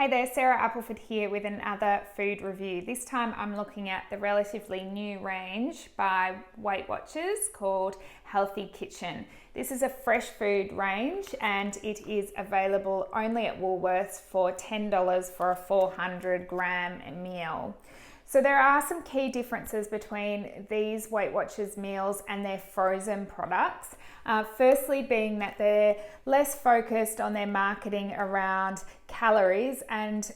Hey there, Sarah Appleford here with another food review. This time I'm looking at the relatively new range by Weight Watchers called Healthy Kitchen. This is a fresh food range and it is available only at Woolworths for $10 for a 400 gram meal. So there are some key differences between these Weight Watchers meals and their frozen products. Firstly being that they're less focused on their marketing around calories and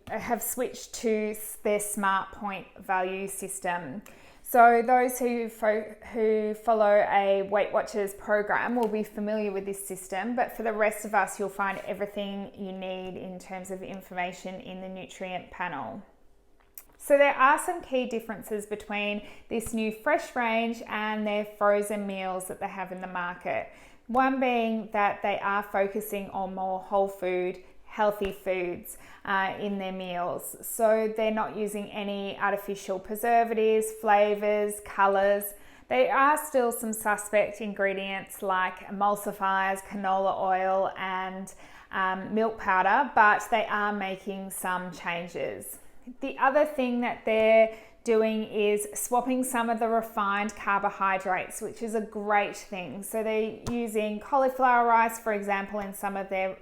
have switched to their Smart Point value system. So those who follow a Weight Watchers program will be familiar with this system, but for the rest of us, you'll find everything you need in terms of information in the nutrient panel. So there are some key differences between this new fresh range and their frozen meals that they have in the market. One being that they are focusing on more whole food, healthy foods in their meals. So they're not using any artificial preservatives, flavours, colours. There are still some suspect ingredients like emulsifiers, canola oil and milk powder, but they are making some changes. The other thing that they're doing is swapping some of the refined carbohydrates, which is a great thing. So they're using cauliflower rice, for example, in some of their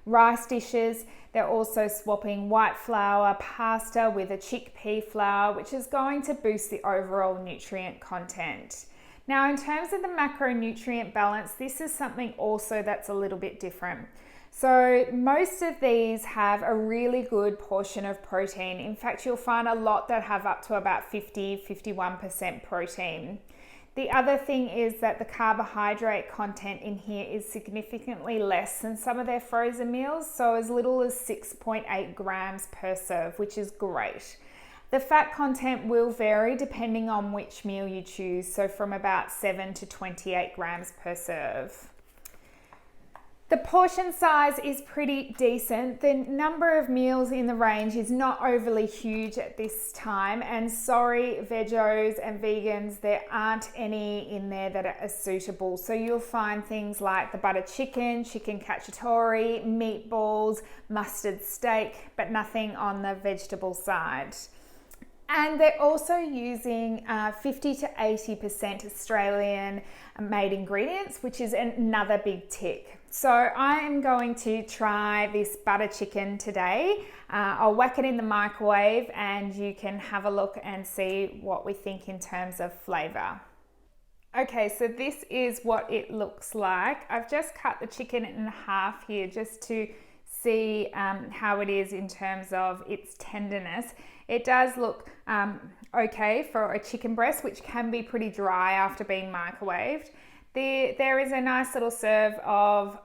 rice dishes. They're also swapping white flour pasta with a chickpea flour, which is going to boost the overall nutrient content. Now, in terms of the macronutrient balance, this is something also that's a little bit different. So most of these have a really good portion of protein. In fact, you'll find a lot that have up to about 50-51% protein. The other thing is that the carbohydrate content in here is significantly less than some of their frozen meals, so as little as 6.8 grams per serve, which is great. The fat content will vary depending on which meal you choose, so from about 7 to 28 grams per serve. The portion size is pretty decent. The number of meals in the range is not overly huge at this time, and sorry vegos and vegans, there aren't any in there that are suitable. So you'll find things like the butter chicken, chicken cacciatore, meatballs, mustard steak, but nothing on the vegetable side. And they're also using 50 to 80% Australian made ingredients, which is another big tick. So I am going to try this butter chicken today. I'll whack it in the microwave and you can have a look and see what we think in terms of flavour. Okay, so this is what it looks like. I've just cut the chicken in half here just to see how it is in terms of its tenderness. It does look okay for a chicken breast, which can be pretty dry after being microwaved. There is a nice little serve of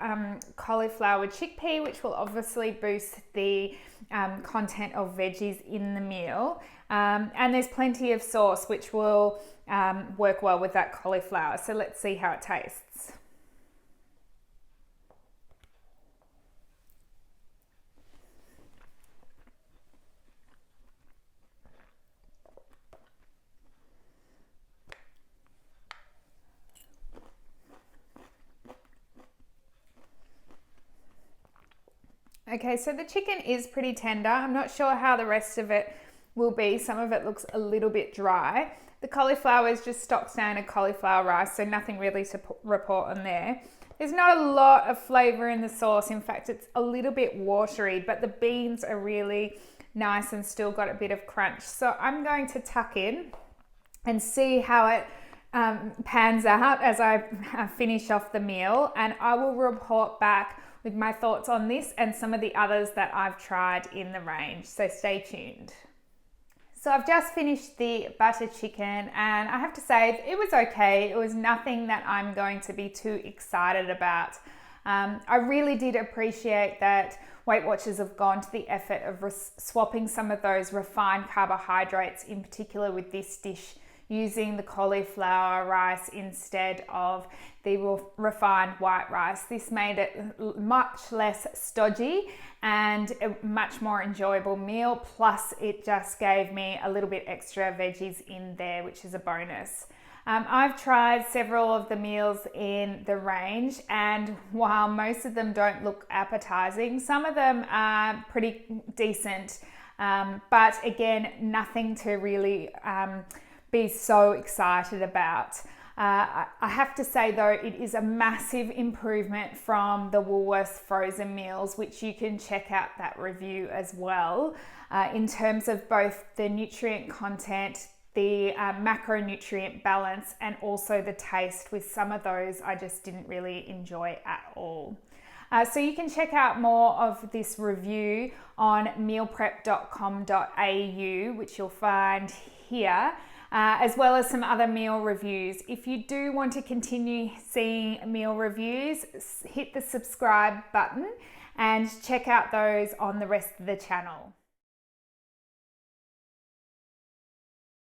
cauliflower chickpea, which will obviously boost the content of veggies in the meal. And there's plenty of sauce, which will work well with that cauliflower. So let's see how it tastes. Okay, so the chicken is pretty tender. I'm not sure how the rest of it will be. Some of it looks a little bit dry. The cauliflower is just stock standard cauliflower rice, so nothing really to report on there. There's not a lot of flavour in the sauce. In fact, it's a little bit watery, but the beans are really nice and still got a bit of crunch. So I'm going to tuck in and see how it pans out as I finish off the meal, and I will report back with my thoughts on this and some of the others that I've tried in the range, so stay tuned. So I've just finished the butter chicken and I have to say it was okay. It was nothing that I'm going to be too excited about. I really did appreciate that Weight Watchers have gone to the effort of swapping some of those refined carbohydrates, in particular with this dish, using the cauliflower rice instead of the refined white rice. This made it much less stodgy and a much more enjoyable meal. Plus it just gave me a little bit extra veggies in there, which is a bonus. I've tried several of the meals in the range, and while most of them don't look appetizing, some of them are pretty decent. But again, nothing to really be so excited about. I have to say though, it is a massive improvement from the Woolworths frozen meals, which you can check out that review as well, in terms of both the nutrient content, the macronutrient balance, and also the taste. With some of those I just didn't really enjoy at all. So you can check out more of this review on mealprep.com.au, which you'll find here, as well as some other meal reviews. If you do want to continue seeing meal reviews, hit the subscribe button and check out those on the rest of the channel.